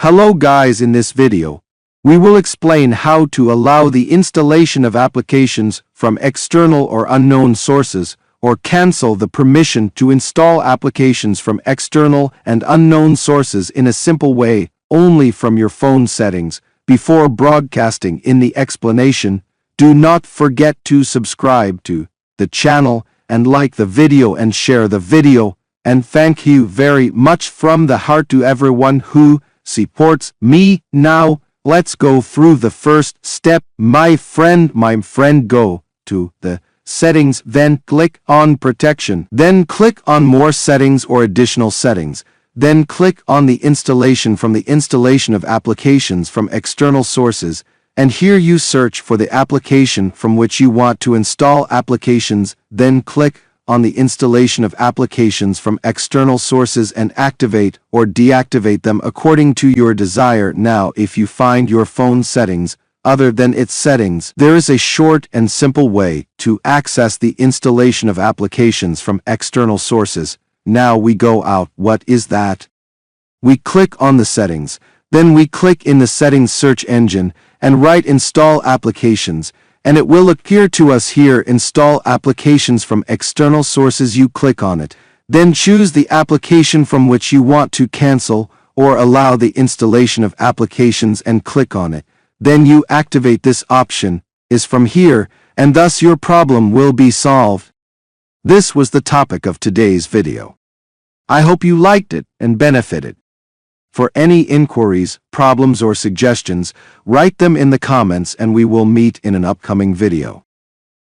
Hello guys, in this video, we will explain how to allow the installation of applications from external or unknown sources, or cancel the permission to install applications from external and unknown sources in a simple way, only from your phone settings. Before broadcasting in the explanation, do not forget to subscribe to the channel and like the video and share the video, and thank you very much from the heart to everyone who supports me. Now, let's go through the first step. My friend, go to the settings, then click on protection, then click on more settings or additional settings, then click on the installation from the installation of applications from external sources, and here you search for the application from which you want to install applications, then click on the installation of applications from external sources and activate or deactivate them according to your desire. Now, if you find your phone settings other than its settings, there is a short and simple way to access the installation of applications from external sources. Now we go out. What is that? We click on the settings, then we click in the settings search engine and write install applications, and it will appear to us here, install applications from external sources. You click on it, then choose the application from which you want to cancel or allow the installation of applications and click on it. Then you activate. This option is from here, and thus your problem will be solved. This was the topic of today's video. I hope you liked it and benefited. For any inquiries, problems or suggestions, write them in the comments and we will meet in an upcoming video.